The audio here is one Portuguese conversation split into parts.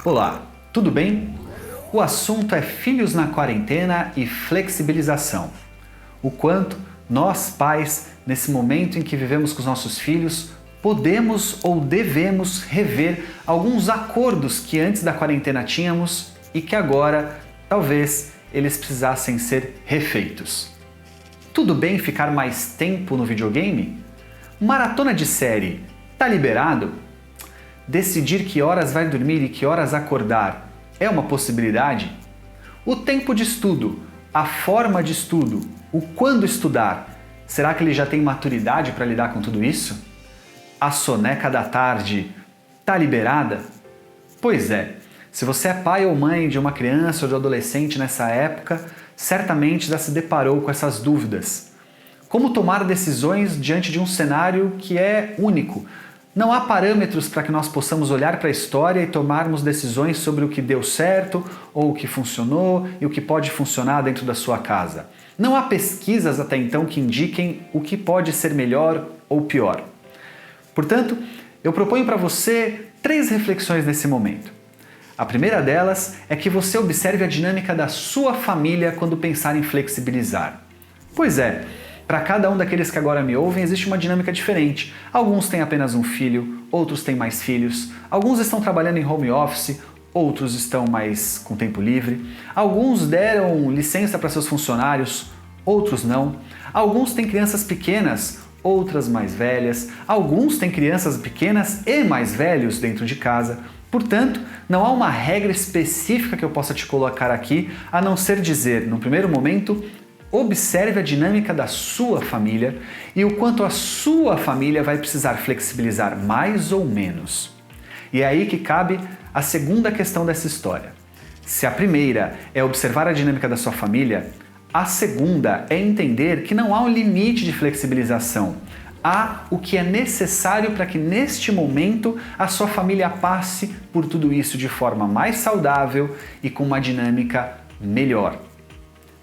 Olá, tudo bem? O assunto é filhos na quarentena e flexibilização. O quanto nós, pais, nesse momento em que vivemos com os nossos filhos, podemos ou devemos rever alguns acordos que antes da quarentena tínhamos e que agora, talvez, eles precisassem ser refeitos. Tudo bem ficar mais tempo no videogame? Maratona de série, tá liberado? Decidir que horas vai dormir e que horas acordar é uma possibilidade? O tempo de estudo, a forma de estudo, o quando estudar, será que ele já tem maturidade para lidar com tudo isso? A soneca da tarde tá liberada? Pois é, se você é pai ou mãe de uma criança ou de um adolescente nessa época, certamente já se deparou com essas dúvidas. Como tomar decisões diante de um cenário que é único? Não há parâmetros para que nós possamos olhar para a história e tomarmos decisões sobre o que deu certo ou o que funcionou e o que pode funcionar dentro da sua casa. Não há pesquisas até então que indiquem o que pode ser melhor ou pior. Portanto, eu proponho para você 3 reflexões nesse momento. A primeira delas é que você observe a dinâmica da sua família quando pensar em flexibilizar. Pois é, para cada um daqueles que agora me ouvem, existe uma dinâmica diferente. Alguns têm apenas um filho, outros têm mais filhos, alguns estão trabalhando em home office, outros estão mais com tempo livre, alguns deram licença para seus funcionários, outros não, alguns têm crianças pequenas, outras mais velhas, alguns têm crianças pequenas e mais velhos dentro de casa. Portanto, não há uma regra específica que eu possa te colocar aqui, a não ser dizer, no primeiro momento, observe a dinâmica da sua família e o quanto a sua família vai precisar flexibilizar mais ou menos. E é aí que cabe a segunda questão dessa história. Se a primeira é observar a dinâmica da sua família, a segunda é entender que não há um limite de flexibilização. Há o que é necessário para que neste momento a sua família passe por tudo isso de forma mais saudável e com uma dinâmica melhor.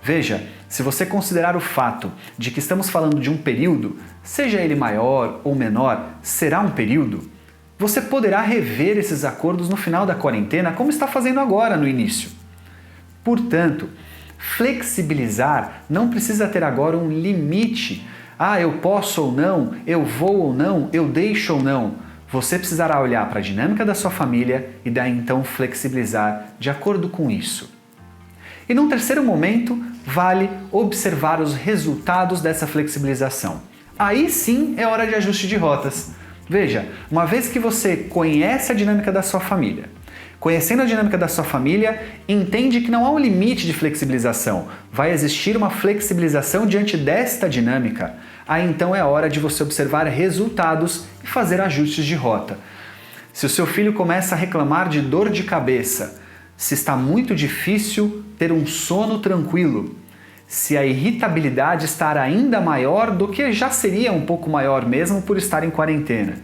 Veja, se você considerar o fato de que estamos falando de um período, seja ele maior ou menor, será um período, você poderá rever esses acordos no final da quarentena, como está fazendo agora no início. Portanto, flexibilizar não precisa ter agora um limite. Eu posso ou não, eu vou ou não, eu deixo ou não. Você precisará olhar para a dinâmica da sua família e daí então flexibilizar de acordo com isso. E num terceiro momento, vale observar os resultados dessa flexibilização. Aí sim é hora de ajuste de rotas. Veja, uma vez que você conhece a dinâmica da sua família, conhecendo a dinâmica da sua família, entende que não há um limite de flexibilização. Vai existir uma flexibilização diante desta dinâmica. Aí então é hora de você observar resultados e fazer ajustes de rota. Se o seu filho começa a reclamar de dor de cabeça, se está muito difícil ter um sono tranquilo, se a irritabilidade está ainda maior do que já seria um pouco maior mesmo por estar em quarentena.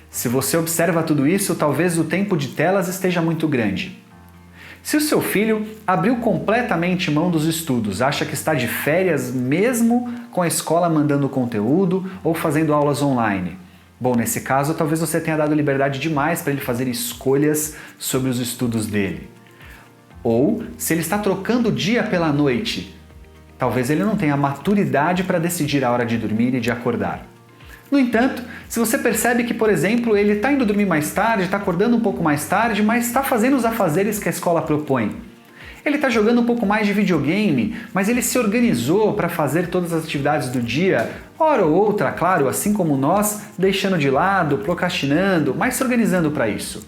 Se você observa tudo isso, talvez o tempo de telas esteja muito grande. Se o seu filho abriu completamente mão dos estudos, acha que está de férias mesmo com a escola mandando conteúdo ou fazendo aulas online, bom, nesse caso talvez você tenha dado liberdade demais para ele fazer escolhas sobre os estudos dele. Ou se ele está trocando o dia pela noite, talvez ele não tenha maturidade para decidir a hora de dormir e de acordar. No entanto, se você percebe que, por exemplo, ele está indo dormir mais tarde, está acordando um pouco mais tarde, mas está fazendo os afazeres que a escola propõe. Ele está jogando um pouco mais de videogame, mas ele se organizou para fazer todas as atividades do dia, hora ou outra, claro, assim como nós, deixando de lado, procrastinando, mas se organizando para isso.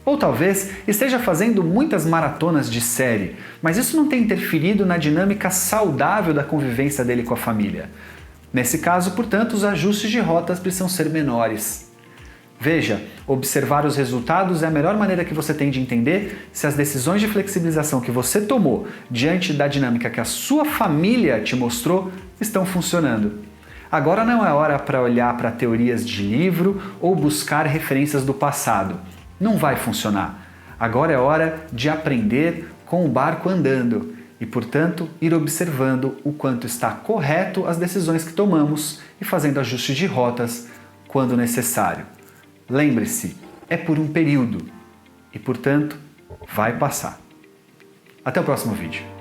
Ou talvez esteja fazendo muitas maratonas de série, mas isso não tem interferido na dinâmica saudável da convivência dele com a família. Nesse caso, portanto, os ajustes de rotas precisam ser menores. Veja, observar os resultados é a melhor maneira que você tem de entender se as decisões de flexibilização que você tomou diante da dinâmica que a sua família te mostrou estão funcionando. Agora não é hora para olhar para teorias de livro ou buscar referências do passado. Não vai funcionar. Agora é hora de aprender com o barco andando. e, portanto, ir observando o quanto está correto as decisões que tomamos e fazendo ajustes de rotas quando necessário. Lembre-se, é por um período e, portanto, vai passar. Até o próximo vídeo.